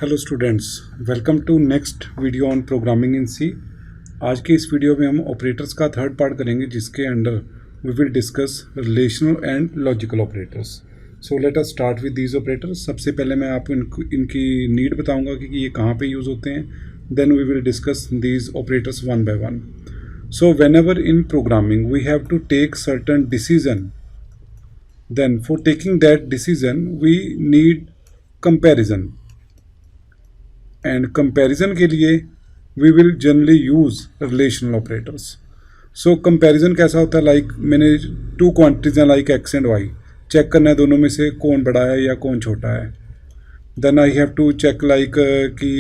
Hello students, welcome to next video on programming in C. आज के इस video में हम ऑपरेटर्स का थर्ड पार्ट करेंगे, जिसके अंडर we will discuss relational and logical operators. So let us start with these operators. सबसे पहले मैं आपको इनकी नीड बताऊंगा कि ये कहाँ पे यूज़ होते हैं। Then we will discuss these operators one by one. So whenever in programming we have to take certain decision, then for taking that decision we need comparison, and comparison के लिए we will generally use relational operators. So comparison कैसा होता है, like मैंने two quantities हैं like x and y, check करना है दोनों में से कौन बड़ा है या कौन छोटा है. Then I have to check like कि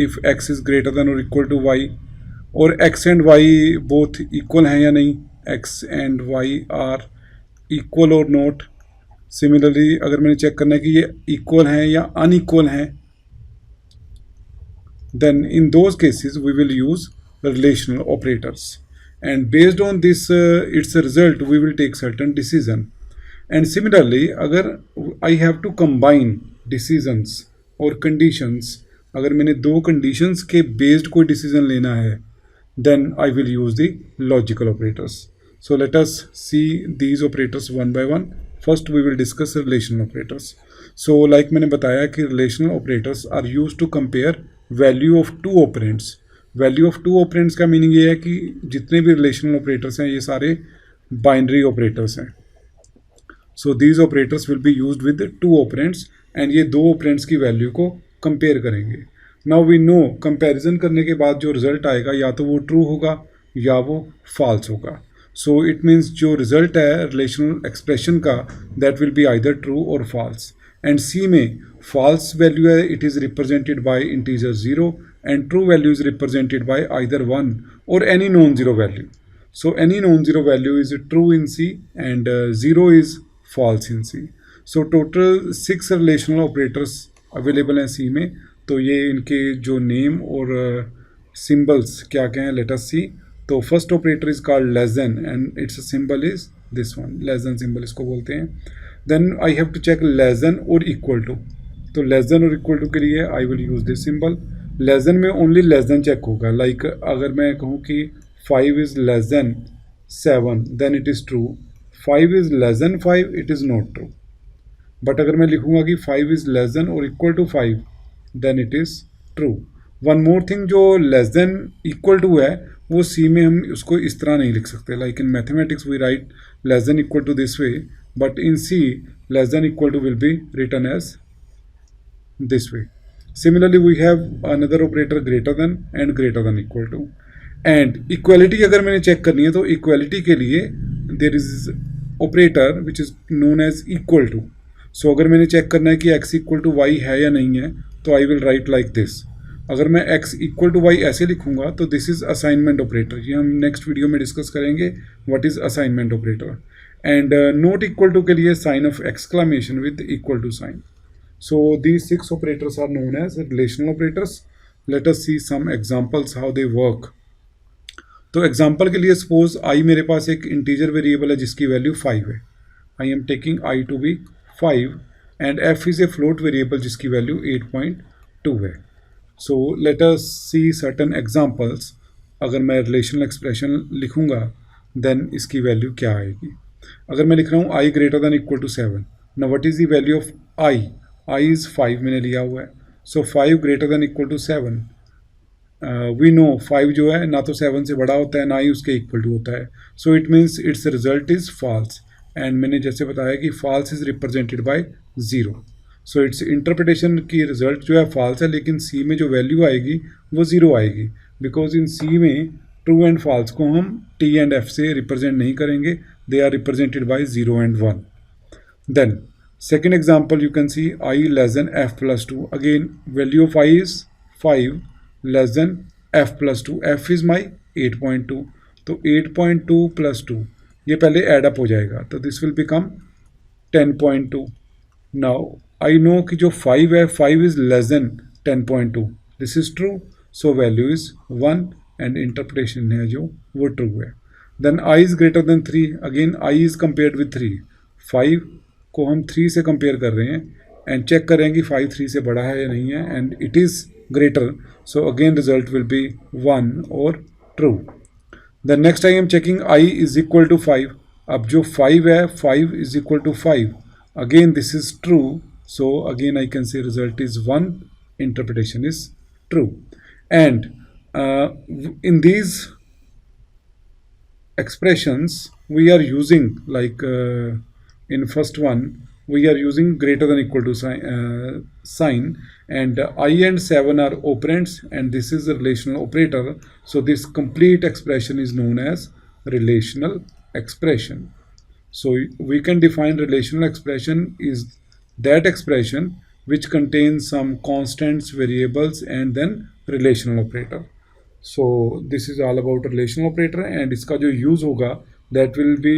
if x is greater than or equal to y, और x and y both equal हैं या नहीं, x and y are equal or not. Similarly अगर मैंने चेक करना है कि ये equal हैं या unequal हैं, then in those cases we will use relational operators, and based on this its result we will take certain decision. And similarly अगर I have to combine decisions or conditions, अगर मैंने दो conditions के based कोई decision लेना है, then I will use the logical operators. So let us see these operators one by one. First we will discuss relational operators. So like मैंने बताया कि relational operators are used to compare value of two operands. Value of two operands का meaning ये है कि जितने भी relational operators हैं ये सारे binary operators हैं. So these operators will be used with two operands, and ये दो operands की value को compare करेंगे. Now we know comparison करने के बाद जो result आएगा या तो वो true होगा या वो false होगा. So it means जो result है relational expression का, that will be either true or false. And C में false value है, it is represented by integer 0, and true value is represented by either 1 or any non-zero value. So any non-zero value is true in C, and 0 is false in C. So total 6 relational operators available हैं C में. तो ये इनके जो name और symbols क्या क्या हैं, let us see. तो first operator is called less than, and its symbol is this one, less than symbol इसको बोलते हैं. Then I have to check less than और इक्वल टू. तो लेस देन और इक्वल टू के लिए I will use this symbol. Less than में only less than check होगा. लाइक अगर मैं कहूँ कि 5 is less than 7, then it is true. 5 is less then 5, it is not true. But अगर मैं लिखूँगा कि 5 इज लेस देन और equal to 5, then it is true. One more thing, जो लेस देन इक्वल टू है वो सी में हम उसको इस तरह नहीं लिख सकते. Like in mathematics we write less than equal to this way, but in C less than equal to will be written as this way. Similarly we have another operator greater than and greater than equal to. And equality अगर मैंने check करनी है तो equality के लिए there is operator which is known as equal to. So अगर मैंने check करना है कि एक्स इक्वल टू वाई है या नहीं है, तो I will write like this. अगर मैं x इक्वल टू वाई ऐसे लिखूंगा तो दिस इज असाइनमेंट ऑपरेटर. ये हम नेक्स्ट वीडियो में डिस्कस करेंगे what is assignment operator. And not equal to के लिए sign of exclamation with equal to sign. So these 6 operators are known as relational operators. Let us see some examples how they work. तो example के लिए suppose I मेरे पास एक integer variable है जिसकी value 5 है. I am taking i to be 5, and f is a float variable जिसकी value 8.2 है. So let us see certain examples. अगर मैं रिलेशनल एक्सप्रेशन लिखूंगा देन इसकी वैल्यू क्या आएगी. अगर मैं लिख रहा हूँ i greater than equal to 7, ना what is the value of i. I is 5 मैंने लिया हुआ है. So 5 greater than equal to 7. We know 5 जो है ना तो 7 से बड़ा होता है ना ही उसके इक्वल टू होता है. So it means its result is false. And मैंने जैसे बताया कि false is represented by 0. So its interpretation की रिजल्ट जो है फॉल्स है, लेकिन सी में जो वैल्यू आएगी वो 0 आएगी. बिकॉज इन सी में ट्रू एंड फॉल्स को हम टी एंड एफ से रिप्रेजेंट नहीं करेंगे. They are represented by 0 and 1. Then second example you can see i less than f plus 2. Again value of i is 5 less than f plus 2. F is my 8.2. तो 8.2 plus 2 ये पहले add up हो जाएगा, तो this will become 10.2. Now I know कि जो 5 है 5 is less than 10.2. This is true, so value is 1, and interpretation है जो वो ट्रू है. Then i is greater than 3. Again i is compared with 3. 5 को हम 3 से कंपेयर कर रहे हैं, एंड चेक करें कि 5 3 से बड़ा है या नहीं है, and it is greater, so again result will be 1 और true. The next I am checking i is equal to 5. अब जो 5 है, 5 is equal to 5, again this is true, so again I can say result is 1, interpretation is true. And in these expressions we are using, like in first one we are using greater than equal to sign, and I and 7 are operands, and this is a relational operator, so this complete expression is known as relational expression. So we can define relational expression is that expression which contains some constants, variables, and then relational operator. So this is all about relational operator, and इसका जो use होगा that will be,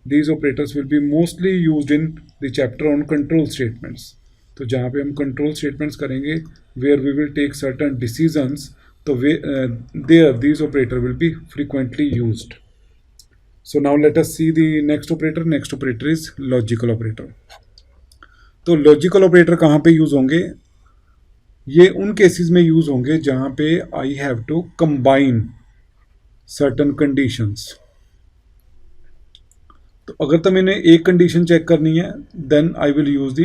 these operators will be mostly used in the chapter on control statements. तो जहाँ पे हम control statements करेंगे where we will take certain decisions, तो there these operator will be frequently used. So now let us see the next operator. Next operator is logical operator. तो logical operator कहाँ पे use होंगे? ये उन cases में use होंगे जहाँ पे I have to combine certain conditions. तो अगर तो मैंने एक कंडीशन चेक करनी है then I will use the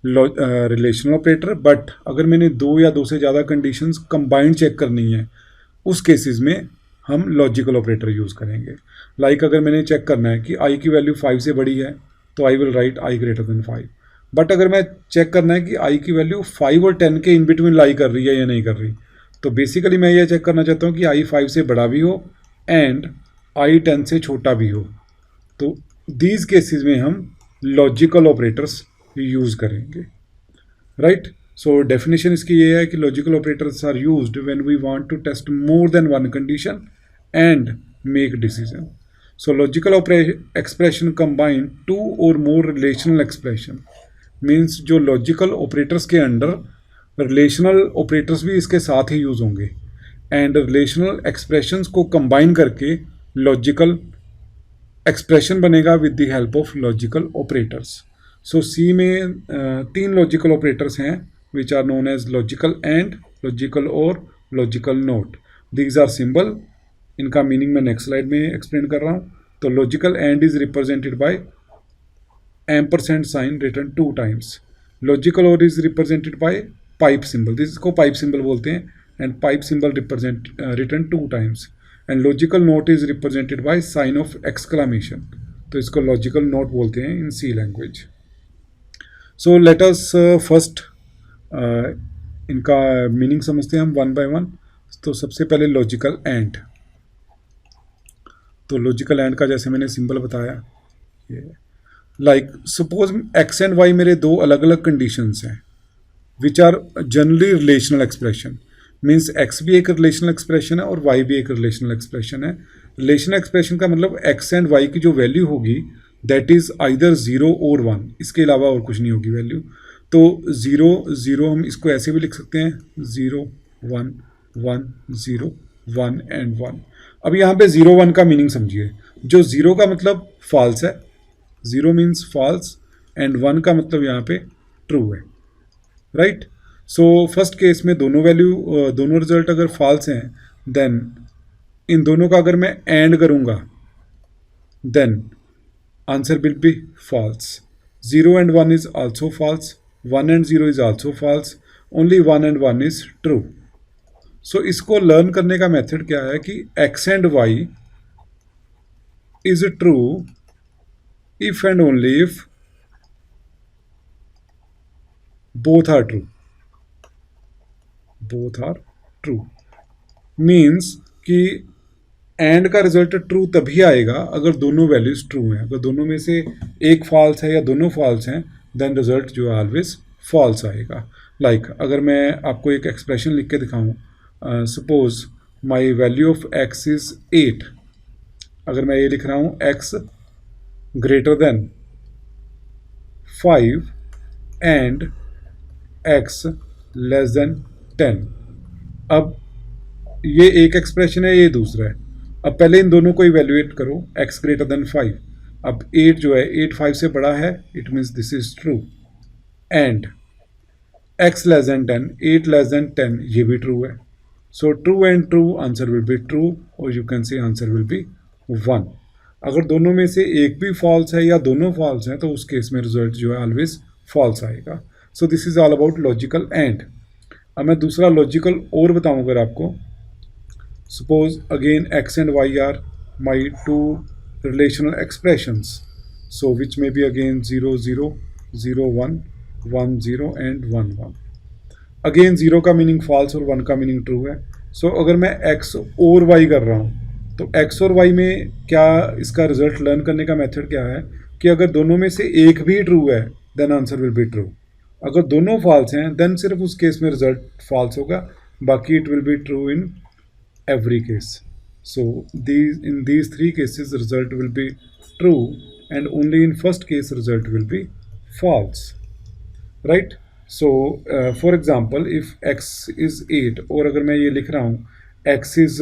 relational operator, but अगर मैंने 2 या 2 से ज़्यादा कंडीशंस कंबाइंड चेक करनी है उस केसेस में हम लॉजिकल ऑपरेटर यूज़ करेंगे. लाइक अगर मैंने चेक करना है कि आई की वैल्यू 5 से बड़ी है तो I will right I greater than 5. But अगर मैं चेक करना है कि आई की वैल्यू 5 और 10 के इन बिटवीन लाई कर रही है या नहीं कर रही, तो बेसिकली मैं ये चेक करना चाहता हूँ कि आई 5 से बड़ा भी हो एंड आई 10 से छोटा भी हो. तो दीज केसेस में हम लॉजिकल ऑपरेटर्स यूज़ करेंगे, राइट. सो डेफिनेशन इसकी ये है कि logical operators are used when we want to test more than one condition and make decision. So logical expression combine 2 और मोर रिलेशनल एक्सप्रेशन, मीन्स जो logical operators के under relational operators भी इसके साथ ही यूज़ होंगे, एंड रिलेशनल एक्सप्रेशंस को combine करके लॉजिकल एक्सप्रेशन बनेगा with the help of logical operators. सो सी में 3 लॉजिकल ऑपरेटर्स हैं which are known as logical and, logical or, logical not. These are symbol, इनका मीनिंग मैं नेक्स्ट स्लाइड में explain कर रहा हूँ. तो logical and is represented by ampersand sign written 2 times. Logical or is represented by pipe symbol. This को pipe symbol बोलते हैं, and pipe symbol represent written 2 times. And logical note is represented by sign of exclamation. तो इसको logical note बोलते हैं in C language. So let us first इनका meaning समझते हैं हम वन बाय वन. तो सबसे पहले लॉजिकल एंड. तो लॉजिकल एंड का जैसे मैंने सिंबल बताया, ये like suppose x and y मेरे 2 अलग अलग कंडीशंस हैं which are generally relational expression. Means x भी एक रिलेशनल एक्सप्रेशन है और वाई भी एक रिलेशनल एक्सप्रेशन है. रिलेशनल एक्सप्रेशन का मतलब एक्स एंड वाई की जो वैल्यू होगी दैट इज़ आइदर 0 और 1, इसके अलावा और कुछ नहीं होगी वैल्यू. तो 0 0 हम इसको ऐसे भी लिख सकते हैं 0 1 1 0 1 एंड 1. अब यहाँ पे 0 1 का मीनिंग समझिए. जो 0 का मतलब फॉल्स है, 0 मीन्स फॉल्स, एंड 1 का मतलब यहाँ पे ट्रू है, राइट. सो फर्स्ट केस में दोनों रिजल्ट अगर फॉल्स हैं देन इन दोनों का अगर मैं एंड करूँगा then answer will be false. 0 and 1 is also false, 1 and 0 is also false, only 1 and 1 is true. सो इसको लर्न करने का मेथड क्या है कि x and y is true if and only if both are true. Both are true means कि and का result true तभी आएगा अगर दोनों वैल्यूज ट्रू हैं. अगर दोनों में से एक फॉल्स है या दोनों फॉल्स हैं देन रिजल्ट जो है ऑलवेज फॉल्स आएगा. लाइक अगर मैं आपको एक एक्सप्रेशन लिख के दिखाऊं, suppose my value of x is 8. अगर मैं ये लिख रहा हूँ x greater than 5 and x less than 10. अब ये एक एक्सप्रेशन है, ये दूसरा है. अब पहले इन दोनों को इवेल्युएट करो, x ग्रेटर देन 5. अब 8 जो है 8 5 से बड़ा है, it means this is true. And x less than 10, 8 less than 10, ये भी ट्रू है. So true and true, answer will be true, और you can say answer will be 1. अगर दोनों में से एक भी फॉल्स है या दोनों फॉल्स हैं तो उस केस में रिजल्ट जो है ऑलवेज फॉल्स आएगा. सो this is all about logical and. अब मैं दूसरा लॉजिकल और बताऊं अगर आपको. Suppose again x and y are my two relational expressions, so which may be again 0 0 0 1 1 0 and 1 1. Again zero का मीनिंग फॉल्स और वन का मीनिंग ट्रू है. सो अगर मैं एक्स और वाई कर रहा हूँ तो एक्स और वाई में क्या इसका रिजल्ट लर्न करने का मेथड क्या है कि अगर दोनों में से एक भी ट्रू है then answer will be true. अगर दोनों फॉल्स हैं देन सिर्फ उस केस में रिजल्ट फॉल्स होगा, बाकी it will be true in every case. So in these three cases result will be true and only in first case result will be false, right? So for example if x is 8 और अगर मैं ये लिख रहा हूँ x is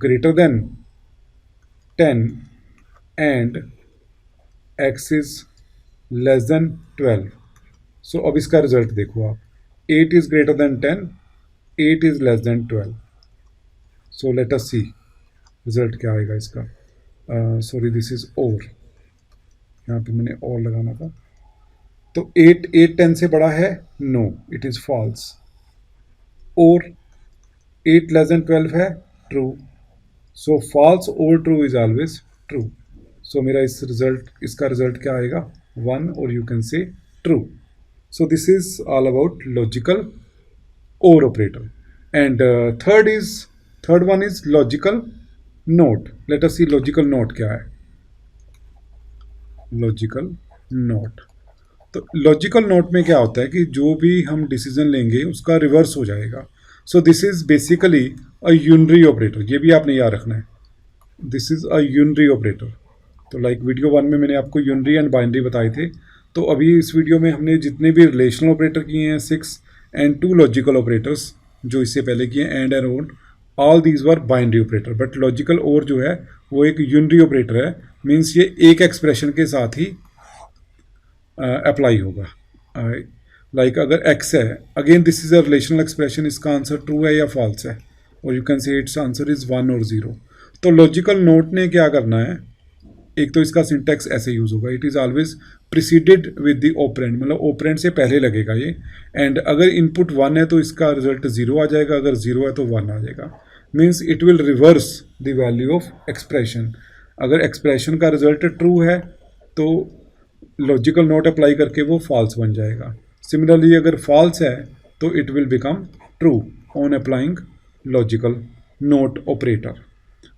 greater than 10 and x is less than 12. So अब इसका result देखो आप. 8 is greater than 10, 8 is less than 12. So let us see result क्या आएगा इसका. सॉरी दिस इज और, यहाँ पे मैंने और लगाना था. तो 8 10 से बड़ा है, नो इट इज़ फॉल्स. और 8 लेस देन 12 है, true. So false or true is always true. So मेरा इसका रिजल्ट क्या आएगा, 1, और you can say true. So this is all about logical or operator. And third one is logical not. Let us see logical not क्या है. Logical not, तो logical not में क्या होता है कि जो भी हम डिसीजन लेंगे उसका रिवर्स हो जाएगा. So this is basically a unary operator. ये भी आपने याद रखना है, this is a unary operator. तो लाइक वीडियो 1 में मैंने आपको यूनरी एंड बाइनरी बताए थे. तो अभी इस वीडियो में हमने जितने भी रिलेशनल ऑपरेटर किए हैं 6 एंड 2 लॉजिकल ऑपरेटर्स जो इससे पहले किए एंड और, all these were binary operator. But logical और जो है वो एक यूनरी ऑपरेटर है. मीन्स ये एक एक्सप्रेशन के साथ ही अप्लाई होगा. लाइक अगर x है, again this is a relational expression, इसका आंसर ट्रू है या फॉल्स है, और यू कैन से इट्स आंसर इज 1 और 0. तो लॉजिकल नोट ने क्या करना है, एक तो इसका सिंटैक्स ऐसे यूज होगा, it is always preceded with the operand, मतलब ऑपरेंड से पहले लगेगा ये. एंड अगर इनपुट 1 है तो इसका रिजल्ट 0 आ जाएगा, अगर 0 है तो 1 आ जाएगा. Means it will reverse the value of expression. अगर एक्सप्रेशन का रिजल्ट ट्रू है तो लॉजिकल नोट अप्लाई करके वो फॉल्स बन जाएगा. सिमिलरली अगर फॉल्स है तो it will become true on applying logical not operator,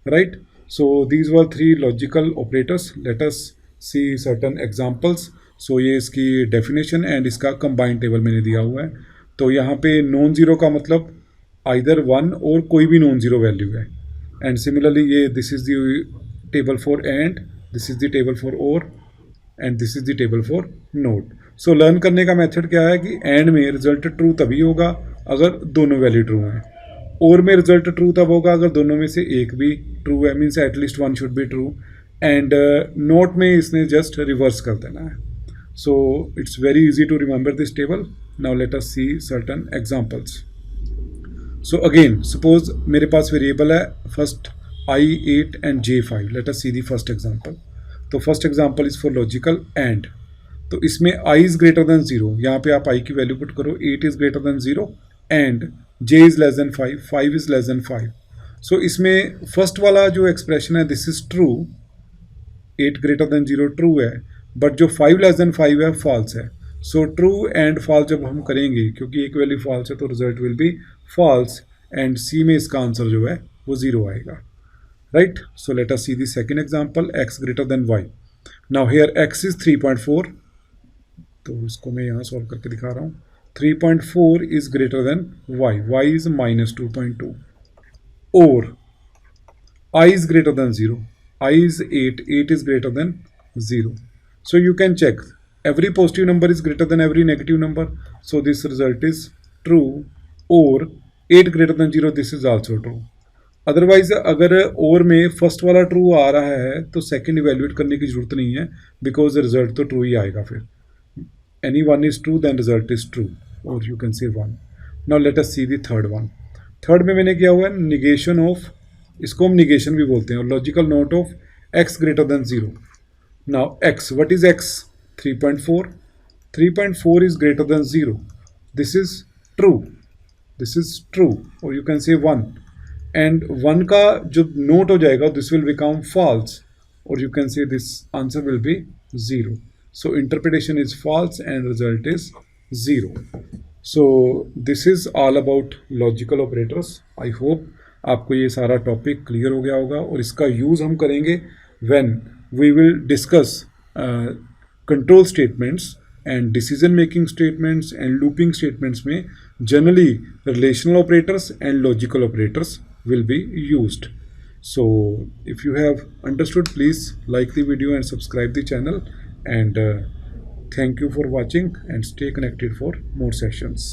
right? So these were 3 logical operators. Let us see certain examples. So ये इसकी डेफिनेशन एंड इसका कंबाइंड टेबल मैंने दिया हुआ है. तो यहाँ पे नॉन ज़ीरो का मतलब आइदर 1 और कोई भी नॉन ज़ीरो वैल्यू है. एंड सिमिलरली ये this is the table for and, this is the table for or, and this is the table for not. So learn करने का मेथड क्या है कि एंड में रिजल्ट ट्रू तभी होगा अगर दोनों वैल्यू ट्रू हैं, और में रिजल्ट ट्रू तब होगा अगर दोनों में से एक भी ट्रू है, means at least 1 should be true. And not में इसने जस्ट रिवर्स कर देना है. So it's very easy to remember this table. Now let us see certain examples. So again suppose मेरे पास वेरिएबल है first I8 and J5. Let us see the first example. तो first example is for logical and. तो इसमें I is greater then 0, यहाँ पे आप I की वैल्यू पुट करो. 8 is greater then 0 and J is less then 5, 5 is less then 5. सो इसमें first वाला जो एक्सप्रेशन है this is true, 8 greater than 0 true है, बट जो 5 लेस देन 5 है फॉल्स है. सो ट्रू एंड फॉल्स जब हम करेंगे, क्योंकि एक वैल्यू फॉल्स है तो result will be false, and C में इसका आंसर जो है वो 0 आएगा, right? So let us see the second example, x greater than y. Now here x is 3.4, तो इसको मैं यहाँ सॉल्व करके दिखा रहा हूँ. 3.4 is greater than y is -2.2, और I is greater than 0, I is 8, 8 is greater than 0. So you can check every positive number is greater than every negative number, so this result is true. Or 8 greater than 0, this is also true. Otherwise अगर और में first वाला true आ रहा है तो second evaluate करने की जरूरत नहीं है, बिकॉज रिजल्ट तो ट्रू ही आएगा फिर. any one is true, then result is true, or you can say one. Now let us see the third one. Third में मैंने किया हुआ है निगेशन ऑफ, इसको हम निगेशन भी बोलते हैं, और logical note of x greater than zero. Now x, what is x? 3.4. 3.4 is greater than 0. This is true. This is true, or you can say 1. And 1 का जो note हो जाएगा, this will become false, or you can say this answer will be 0. So interpretation is false and result is 0. So this is all about logical operators. I hope आपको ये सारा topic clear हो गया होगा, और इसका यूज़ हम करेंगे when we will discuss control statements and decision making statements and looping statements में generally relational operators and logical operators will be used. So if you have understood, please like the video and subscribe the channel, and thank you for watching, and stay connected for more sessions.